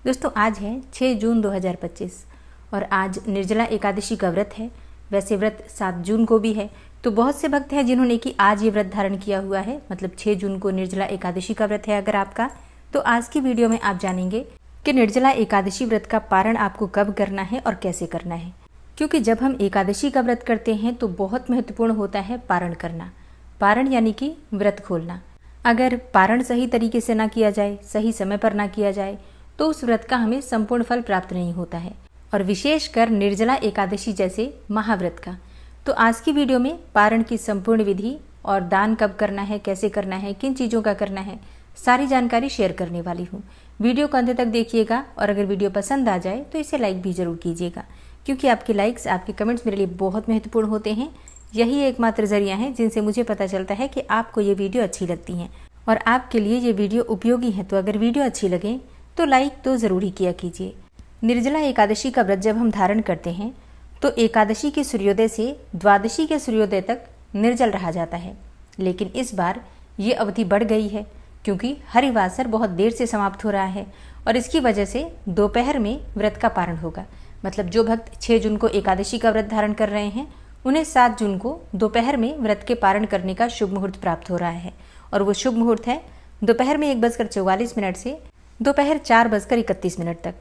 दोस्तों आज है 6 जून 2025 और आज निर्जला एकादशी का व्रत है। वैसे व्रत 7 जून को भी है, तो बहुत से भक्त हैं जिन्होंने कि आज ये व्रत धारण किया हुआ है, मतलब 6 जून को निर्जला एकादशी का व्रत है अगर आपका। तो आज की वीडियो में आप जानेंगे कि निर्जला एकादशी व्रत का पारण आपको कब करना है और कैसे करना है। क्योंकि जब हम एकादशी का व्रत करते हैं तो बहुत महत्वपूर्ण होता है पारण करना। पारण यानी कि व्रत खोलना। अगर पारण सही तरीके से ना किया जाए, सही समय पर ना किया जाए, तो उस व्रत का हमें संपूर्ण फल प्राप्त नहीं होता है, और विशेषकर निर्जला एकादशी जैसे महाव्रत का। तो आज की वीडियो में पारण की संपूर्ण विधि और दान कब करना है, कैसे करना है, किन चीज़ों का करना है, सारी जानकारी शेयर करने वाली हूँ। वीडियो को अंत तक देखिएगा और अगर वीडियो पसंद आ जाए तो इसे लाइक भी जरूर कीजिएगा, क्योंकि आपके लाइक्स, आपके कमेंट्स मेरे लिए बहुत महत्वपूर्ण होते हैं। यही एकमात्र जरिया है जिनसे मुझे पता चलता है कि आपको ये वीडियो अच्छी लगती हैं और आपके लिए ये वीडियो उपयोगी है। तो अगर वीडियो अच्छी लगे तो लाइक तो ज़रूर ही किया कीजिए। निर्जला एकादशी का व्रत जब हम धारण करते हैं तो एकादशी के सूर्योदय से द्वादशी के सूर्योदय तक निर्जल रहा जाता है। लेकिन इस बार ये अवधि बढ़ गई है, क्योंकि हरिवासर बहुत देर से समाप्त हो रहा है और इसकी वजह से दोपहर में व्रत का पारण होगा। मतलब जो भक्त 6 जून को एकादशी का व्रत धारण कर रहे हैं उन्हें 7 जून को दोपहर में व्रत के पारण करने का शुभ मुहूर्त प्राप्त हो रहा है। और वो शुभ मुहूर्त है दोपहर में 1:44 से दोपहर 4:31 तक।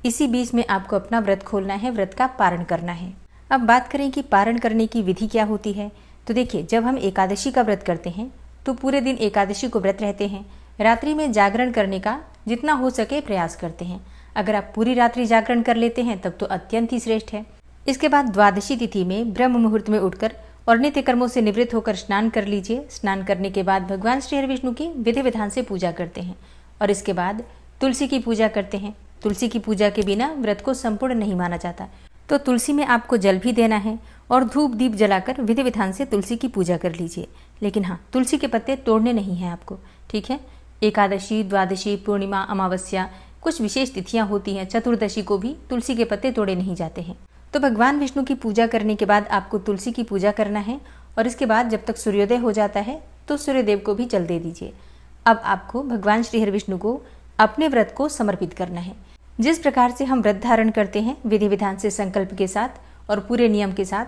इसी बीच में आपको अपना व्रत खोलना है, व्रत का पारण करना है। अब बात करें कि पारण करने की विधि क्या होती है, तो देखिए, जब हम एकादशी का व्रत करते हैं तो पूरे दिन एकादशी को व्रत रहते हैं। रात्रि में जागरण करने का जितना हो सके प्रयास करते हैं। अगर आप पूरी रात्रि जागरण कर लेते हैं तब तो अत्यंत ही श्रेष्ठ है। इसके बाद द्वादशी तिथि में ब्रह्म मुहूर्त में उठकर और नित्य कर्मों से निवृत्त होकर स्नान कर लीजिए। स्नान करने के बाद भगवान श्री हरि विष्णु की विधि विधान से पूजा करते हैं और इसके बाद तुलसी की पूजा करते हैं। तुलसी की पूजा के बिना व्रत को संपूर्ण नहीं माना जाता, तो तुलसी में आपको जल भी देना है और धूप दीप जलाकर विधि विधान से तुलसी की पूजा कर लीजिए। लेकिन हाँ, तुलसी के पत्ते तोड़ने नहीं हैं आपको, ठीक है। एकादशी, द्वादशी, पूर्णिमा, अमावस्या, कुछ विशेष तिथियां होती हैं, चतुर्दशी को भी तुलसी के पत्ते तोड़े नहीं जाते हैं। तो भगवान विष्णु की पूजा करने के बाद आपको तुलसी की पूजा करना है और इसके बाद जब तक सूर्योदय हो जाता है तो सूर्यदेव को भी जल दे दीजिए। अब आपको भगवान श्री हरि विष्णु को अपने व्रत को समर्पित करना है। जिस प्रकार से हम व्रत धारण करते हैं विधि विधान से, संकल्प के साथ और पूरे नियम के साथ,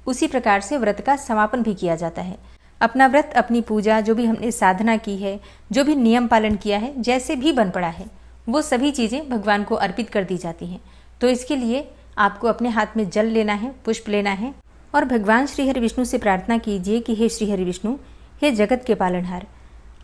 उसी प्रकार से व्रत का समापन भी किया जाता है। अपना व्रत, अपनी पूजा, जो भी हमने साधना की है, जो भी नियम पालन किया है, जैसे भी बन पड़ा है, वो सभी चीज़ें भगवान को अर्पित कर दी जाती हैं। तो इसके लिए आपको अपने हाथ में जल लेना है, पुष्प लेना है और भगवान श्री हरि विष्णु से प्रार्थना कीजिए कि हे श्री हरि विष्णु, हे जगत के पालनहार,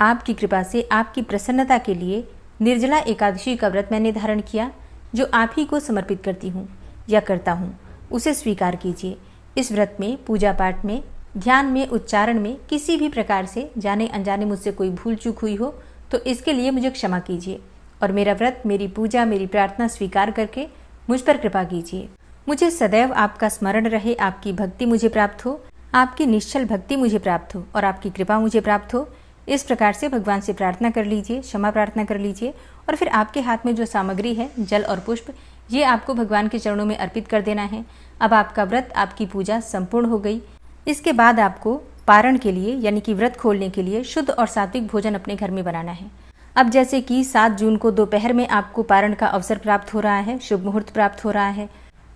आपकी कृपा से, आपकी प्रसन्नता के लिए निर्जला एकादशी का व्रत मैंने धारण किया, जो आप ही को समर्पित करती हूँ या करता हूँ, उसे स्वीकार कीजिए। इस व्रत में, पूजा पाठ में, ध्यान में, उच्चारण में किसी भी प्रकार से जाने अनजाने मुझसे कोई भूल चूक हुई हो तो इसके लिए मुझे क्षमा कीजिए और मेरा व्रत, मेरी पूजा, मेरी प्रार्थना स्वीकार करके मुझ पर कृपा कीजिए। मुझे सदैव आपका स्मरण रहे, आपकी भक्ति मुझे प्राप्त हो, आपकी निश्चल भक्ति मुझे प्राप्त हो और आपकी कृपा मुझे प्राप्त हो। इस प्रकार से भगवान से प्रार्थना कर लीजिए, क्षमा प्रार्थना कर लीजिए और फिर आपके हाथ में जो सामग्री है, जल और पुष्प, ये आपको भगवान के चरणों में अर्पित कर देना है। अब आपका व्रत, आपकी पूजा संपूर्ण हो गई। इसके बाद आपको पारण के लिए, यानी कि व्रत खोलने के लिए शुद्ध और सात्विक भोजन अपने घर में बनाना है। अब जैसे कि 7 जून को दोपहर में आपको पारण का अवसर प्राप्त हो रहा है, शुभ मुहूर्त प्राप्त हो रहा है,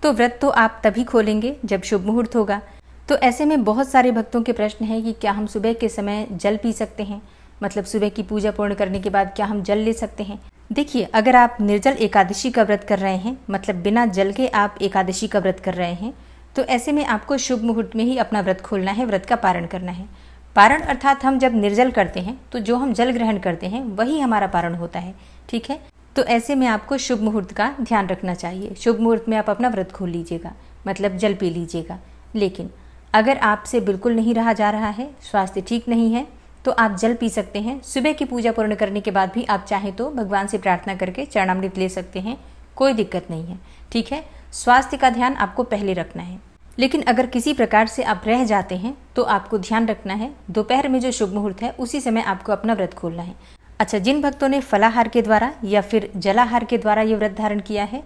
तो व्रत तो आप तभी खोलेंगे जब शुभ मुहूर्त होगा। तो ऐसे में बहुत सारे भक्तों के प्रश्न है कि क्या हम सुबह के समय जल पी सकते हैं, मतलब सुबह की पूजा पूर्ण करने के बाद क्या हम जल ले सकते हैं। देखिए, अगर आप निर्जल एकादशी का व्रत कर रहे हैं, मतलब बिना जल के आप एकादशी का व्रत कर रहे हैं, तो ऐसे में आपको शुभ मुहूर्त में ही अपना व्रत खोलना है, व्रत का पारण करना है। पारण अर्थात हम जब निर्जल करते हैं तो जो हम जल ग्रहण करते हैं वही हमारा पारण होता है, ठीक है। तो ऐसे में आपको शुभ मुहूर्त का ध्यान रखना चाहिए। शुभ मुहूर्त में आप अपना व्रत खोल लीजिएगा, मतलब जल पी लीजिएगा। लेकिन अगर आपसे बिल्कुल नहीं रहा जा रहा है, स्वास्थ्य ठीक नहीं है, तो आप जल पी सकते हैं। सुबह की पूजा पूर्ण करने के बाद भी आप चाहें तो भगवान से प्रार्थना करके चरणामृत ले सकते हैं, कोई दिक्कत नहीं है, ठीक है। स्वास्थ्य का ध्यान आपको पहले रखना है। लेकिन अगर किसी प्रकार से आप रह जाते हैं तो आपको ध्यान रखना है, दोपहर में जो शुभ मुहूर्त है उसी समय आपको अपना व्रत खोलना है। अच्छा, जिन भक्तों ने फलाहार के द्वारा या फिर जलाहार के द्वारा ये व्रत धारण किया है,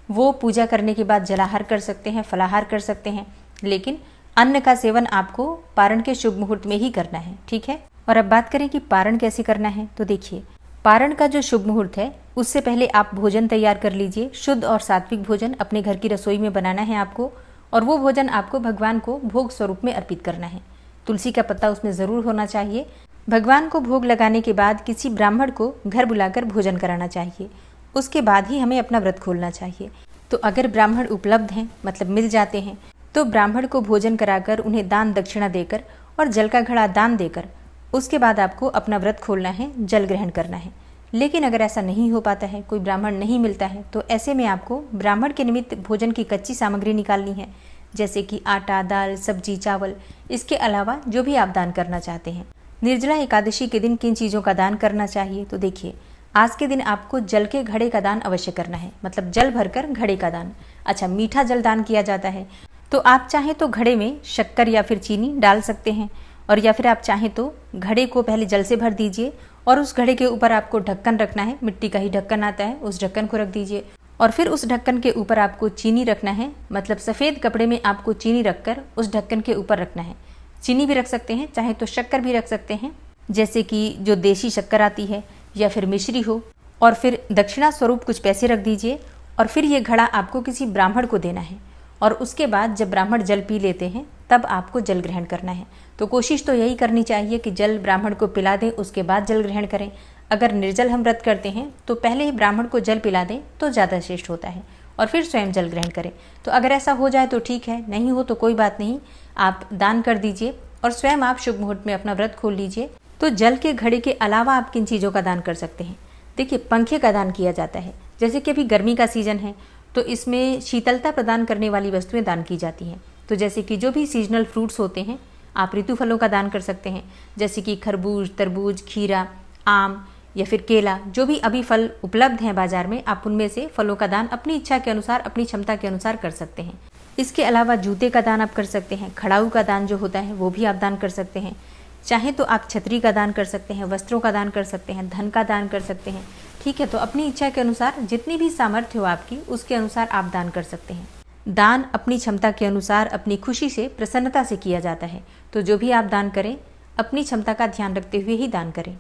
वो पूजा करने के बाद जलाहार कर सकते हैं, फलाहार कर सकते हैं, लेकिन अन्न का सेवन आपको पारण के शुभ मुहूर्त में ही करना है, ठीक है। और अब बात करें कि पारण कैसे करना है, तो देखिए, पारण का जो शुभ मुहूर्त है उससे पहले आप भोजन तैयार कर लीजिए। शुद्ध और सात्विक भोजन अपने घर की रसोई में बनाना है आपको, और वो भोजन आपको भगवान को भोग स्वरूप में अर्पित करना है। तुलसी का पत्ता उसमें ज़रूर होना चाहिए। भगवान को भोग लगाने के बाद किसी ब्राह्मण को घर बुलाकर भोजन कराना चाहिए। उसके बाद ही हमें अपना व्रत खोलना चाहिए। तो अगर ब्राह्मण उपलब्ध हैं, मतलब मिल जाते हैं, तो ब्राह्मण को भोजन कराकर उन्हें दान दक्षिणा देकर और जल का घड़ा दान देकर उसके बाद आपको अपना व्रत खोलना है, जल ग्रहण करना है। लेकिन अगर ऐसा नहीं हो पाता है, कोई ब्राह्मण नहीं मिलता है, तो ऐसे में आपको ब्राह्मण के निमित्त भोजन की कच्ची सामग्री निकालनी है, जैसे कि आटा, दाल, सब्जी, चावल। इसके अलावा जो भी आप दान करना चाहते हैं। निर्जला एकादशी के दिन किन चीज़ों का दान करना चाहिए, तो देखिए, आज के दिन आपको जल के घड़े का दान अवश्य करना है, मतलब जल भरकर घड़े का दान। अच्छा, मीठा जल दान किया जाता है, तो आप चाहें तो घड़े में शक्कर या फिर चीनी डाल सकते हैं, और या फिर आप चाहें तो घड़े को पहले जल से भर दीजिए और उस घड़े के ऊपर आपको ढक्कन रखना है। मिट्टी का ही ढक्कन आता है, उस ढक्कन को रख दीजिए और फिर उस ढक्कन के ऊपर आपको चीनी रखना है, मतलब सफ़ेद कपड़े में आपको चीनी रखकर उस ढक्कन के ऊपर रखना है। चीनी भी रख सकते हैं, चाहे तो शक्कर भी रख सकते हैं, जैसे कि जो देसी शक्कर आती है या फिर मिश्री हो, और फिर दक्षिणा स्वरूप कुछ पैसे रख दीजिए। और फिर ये घड़ा आपको किसी ब्राह्मण को देना है, और उसके बाद जब ब्राह्मण जल पी लेते हैं तब आपको जल ग्रहण करना है। तो कोशिश तो यही करनी चाहिए कि जल ब्राह्मण को पिला दें, उसके बाद जल ग्रहण करें। अगर निर्जल हम व्रत करते हैं तो पहले ही ब्राह्मण को जल पिला दें तो ज़्यादा श्रेष्ठ होता है, और फिर स्वयं जल ग्रहण करें। तो अगर ऐसा हो जाए तो ठीक है, नहीं हो तो कोई बात नहीं, आप दान कर दीजिए और स्वयं आप शुभ मुहूर्त में अपना व्रत खोल लीजिए। तो जल के घड़े के अलावा आप किन चीज़ों का दान कर सकते हैं? देखिए, पंखे का दान किया जाता है। जैसे कि अभी गर्मी का सीजन है तो इसमें शीतलता प्रदान करने वाली वस्तुएं दान की जाती हैं। तो जैसे कि जो भी सीजनल फ्रूट्स होते हैं, आप ऋतु फलों का दान कर सकते हैं, जैसे कि खरबूज, तरबूज, खीरा, आम या फिर केला। जो भी अभी फल उपलब्ध हैं बाजार में, आप उनमें से फलों का दान अपनी इच्छा के अनुसार, अपनी क्षमता के अनुसार कर सकते हैं। इसके अलावा जूते का दान आप कर सकते हैं, खड़ाऊ का दान जो होता है वो भी आप दान कर सकते हैं। चाहे तो आप छतरी का दान कर सकते हैं, वस्त्रों का दान कर सकते हैं, धन का दान कर सकते हैं। ठीक है, तो अपनी इच्छा के अनुसार, जितनी भी सामर्थ्य हो आपकी, उसके अनुसार आप दान कर सकते हैं। दान अपनी क्षमता के अनुसार, अपनी खुशी से, प्रसन्नता से किया जाता है। तो जो भी आप दान करें, अपनी क्षमता का ध्यान रखते हुए ही दान करें।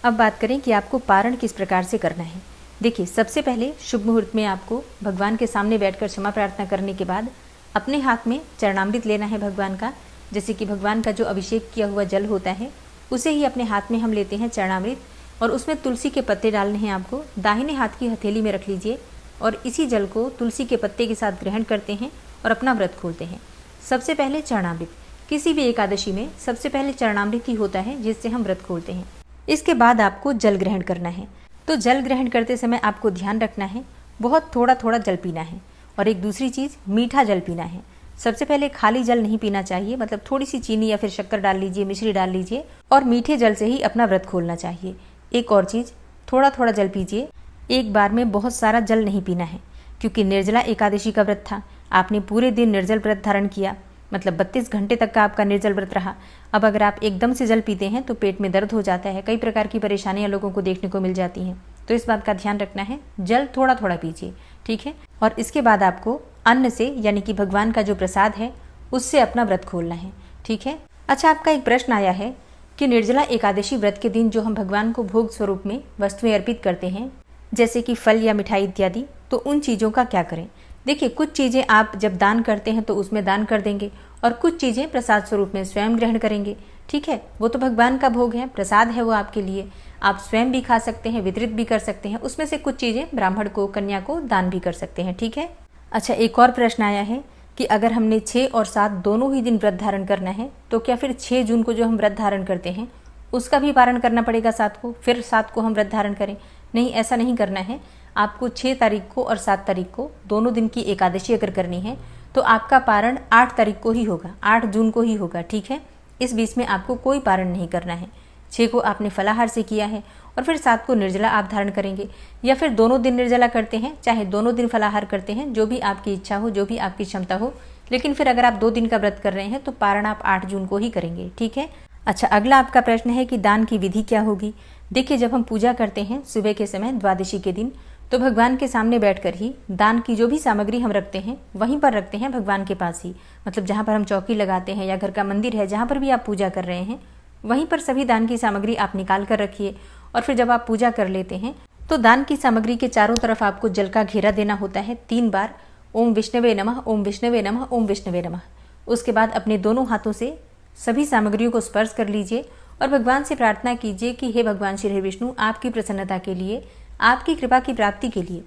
अब बात करें कि आपको पारण किस प्रकार से करना है। देखिए, सबसे पहले शुभ मुहूर्त में आपको भगवान के सामने बैठकर क्षमा प्रार्थना करने के बाद अपने हाथ में चरणामृत लेना है भगवान का। जैसे कि भगवान का जो अभिषेक किया हुआ जल होता है, उसे ही अपने हाथ में हम लेते हैं चरणामृत, और उसमें तुलसी के पत्ते डालने हैं आपको। दाहिने हाथ की हथेली में रख लीजिए और इसी जल को तुलसी के पत्ते के साथ ग्रहण करते हैं और अपना व्रत खोलते हैं। सबसे पहले चरणामृत, किसी भी एकादशी में सबसे पहले चरणामृत ही होता है जिससे हम व्रत खोलते हैं। इसके बाद आपको जल ग्रहण करना है। तो जल ग्रहण करते समय आपको ध्यान रखना है, बहुत थोड़ा थोड़ा जल पीना है। और एक दूसरी चीज़, मीठा जल पीना है। सबसे पहले खाली जल नहीं पीना चाहिए, मतलब थोड़ी सी चीनी या फिर शक्कर डाल लीजिए, मिश्री डाल लीजिए, और मीठे जल से ही अपना व्रत खोलना चाहिए। एक और चीज़, थोड़ा थोड़ा जल पीजिए, एक बार में बहुत सारा जल नहीं पीना है, क्योंकि निर्जला एकादशी का व्रत था। आपने पूरे दिन निर्जल व्रत धारण किया, मतलब 32 घंटे तक का आपका निर्जल व्रत रहा। अब अगर आप एकदम से जल पीते हैं तो पेट में दर्द हो जाता है, कई प्रकार की परेशानियां लोगों को देखने को मिल जाती हैं। तो इस बात का ध्यान रखना है, जल थोड़ा थोड़ा पीजिए, ठीक है। और इसके बाद आपको अन्न से, यानी कि भगवान का जो प्रसाद है, उससे अपना व्रत खोलना है, ठीक है। अच्छा, आपका एक प्रश्न आया है कि निर्जला एकादशी व्रत के दिन जो हम भगवान को भोग स्वरूप में वस्तुएं अर्पित करते हैं, जैसे कि फल या मिठाई इत्यादि, तो उन चीज़ों का क्या करें। देखिए, कुछ चीज़ें आप जब दान करते हैं तो उसमें दान कर देंगे, और कुछ चीज़ें प्रसाद स्वरूप में स्वयं ग्रहण करेंगे, ठीक है। वो तो भगवान का भोग है, प्रसाद है वो आपके लिए, आप स्वयं भी खा सकते हैं, वितरित भी कर सकते हैं। उसमें से कुछ चीज़ें ब्राह्मण को, कन्या को दान भी कर सकते हैं, ठीक है। अच्छा, एक और प्रश्न आया है कि अगर हमने 6 और 7 दोनों ही दिन व्रत धारण करना है, तो क्या फिर 6 जून को जो हम व्रत धारण करते हैं उसका भी पारण करना पड़ेगा 7 को, फिर 7 को हम व्रत धारण करें? नहीं, ऐसा नहीं करना है। आपको 6 तारीख को और 7 तारीख को दोनों दिन की एकादशी अगर करनी है तो आपका पारण 8 तारीख को ही होगा, 8 जून को ही होगा, ठीक है। इस बीच में आपको कोई पारण नहीं करना है। 6 को आपने फलाहार से किया है और फिर 7 को निर्जला आप धारण करेंगे, या फिर दोनों दिन निर्जला करते हैं, चाहे दोनों दिन फलाहार करते हैं, जो भी आपकी इच्छा हो, जो भी आपकी क्षमता हो। लेकिन फिर अगर आप 2 दिन का व्रत कर रहे हैं तो पारण आप 8 जून को ही करेंगे, ठीक है। अच्छा, अगला आपका प्रश्न है कि दान की विधि क्या होगी। देखिए, जब हम पूजा करते हैं सुबह के समय द्वादशी के दिन, तो भगवान के सामने बैठकर ही दान की जो भी सामग्री हम रखते हैं वहीं पर रखते हैं, भगवान के पास ही। मतलब जहाँ पर हम चौकी लगाते हैं या घर का मंदिर है, जहाँ पर भी आप पूजा कर रहे हैं, वहीं पर सभी दान की सामग्री आप निकाल कर रखिए और फिर जब आप पूजा कर लेते हैं तो दान की सामग्री के चारों तरफ आपको जल का घेरा देना होता है 3 बार। ओम विष्णवे नमः, ओम विष्णवे नमः, ओम विष्णवे नमः। उसके बाद अपने दोनों हाथों से सभी सामग्रियों को स्पर्श कर लीजिए और भगवान से प्रार्थना कीजिए कि हे भगवान श्री विष्णु, आपकी प्रसन्नता के लिए, आपकी कृपा की प्राप्ति के लिए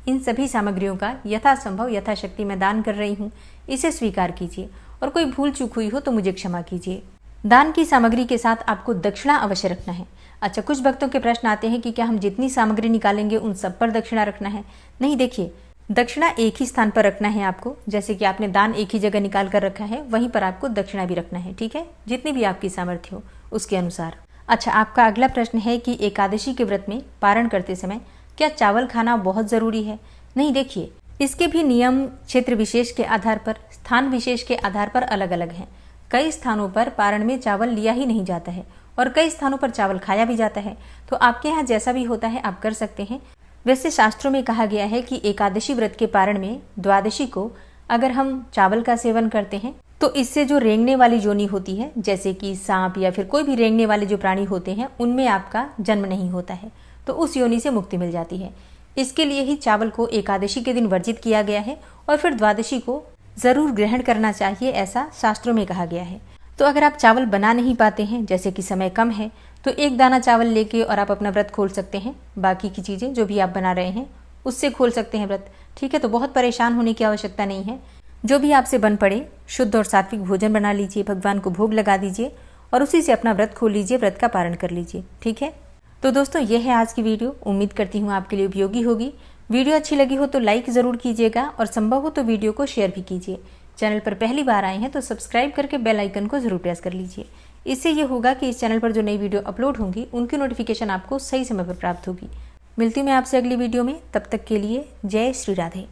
इन सभी सामग्रियों का यथासंभव यथाशक्ति मैं दान कर रही हूँ, इसे स्वीकार कीजिए और कोई भूल चूक हुई हो तो मुझे क्षमा कीजिए। दान की सामग्री के साथ आपको दक्षिणा अवश्य रखना है। अच्छा, कुछ भक्तों के प्रश्न आते हैं कि क्या हम जितनी सामग्री निकालेंगे उन सब पर दक्षिणा रखना है? नहीं, देखिए, दक्षिणा एक ही स्थान पर रखना है आपको। जैसे कि आपने दान एक ही जगह निकाल कर रखा है, वहीं पर आपको दक्षिणा भी रखना है, ठीक है, जितनी भी आपकी सामर्थ्य हो उसके अनुसार। अच्छा, आपका अगला प्रश्न है कि एकादशी के व्रत में पारण करते समय क्या चावल खाना बहुत ज़रूरी है? नहीं, देखिए, इसके भी नियम क्षेत्र विशेष के आधार पर, स्थान विशेष के आधार पर अलग अलग हैं। कई स्थानों पर पारण में चावल लिया ही नहीं जाता है और कई स्थानों पर चावल खाया भी जाता है। तो आपके यहाँ जैसा भी होता है आप कर सकते हैं। वैसे शास्त्रों में कहा गया है कि एकादशी व्रत के पारण में द्वादशी को अगर हम चावल का सेवन करते हैं तो इससे जो रेंगने वाली योनि होती है, जैसे कि सांप या फिर कोई भी रेंगने वाले जो प्राणी होते हैं, उनमें आपका जन्म नहीं होता है, तो उस योनि से मुक्ति मिल जाती है। इसके लिए ही चावल को एकादशी के दिन वर्जित किया गया है और फिर द्वादशी को जरूर ग्रहण करना चाहिए, ऐसा शास्त्रों में कहा गया है। तो अगर आप चावल बना नहीं पाते हैं, जैसे कि समय कम है, तो 1 दाना चावल लेके और आप अपना व्रत खोल सकते हैं। बाकी की चीज़ें जो भी आप बना रहे हैं उससे खोल सकते हैं व्रत, ठीक है। तो बहुत परेशान होने की आवश्यकता नहीं है। जो भी आपसे बन पड़े शुद्ध और सात्विक भोजन बना लीजिए, भगवान को भोग लगा दीजिए और उसी से अपना व्रत खोल लीजिए, व्रत का पारण कर लीजिए, ठीक है। तो दोस्तों, ये है आज की वीडियो। उम्मीद करती हूँ आपके लिए उपयोगी होगी। वीडियो अच्छी लगी हो तो लाइक ज़रूर कीजिएगा और संभव हो तो वीडियो को शेयर भी कीजिए। चैनल पर पहली बार आए हैं तो सब्सक्राइब करके बेल आइकन को जरूर प्रेस कर लीजिए। इससे ये होगा कि इस चैनल पर जो नई वीडियो अपलोड होंगी उनकी नोटिफिकेशन आपको सही समय पर प्राप्त होगी। मिलती हूँ मैं आपसे अगली वीडियो में, तब तक के लिए जय श्री राधे।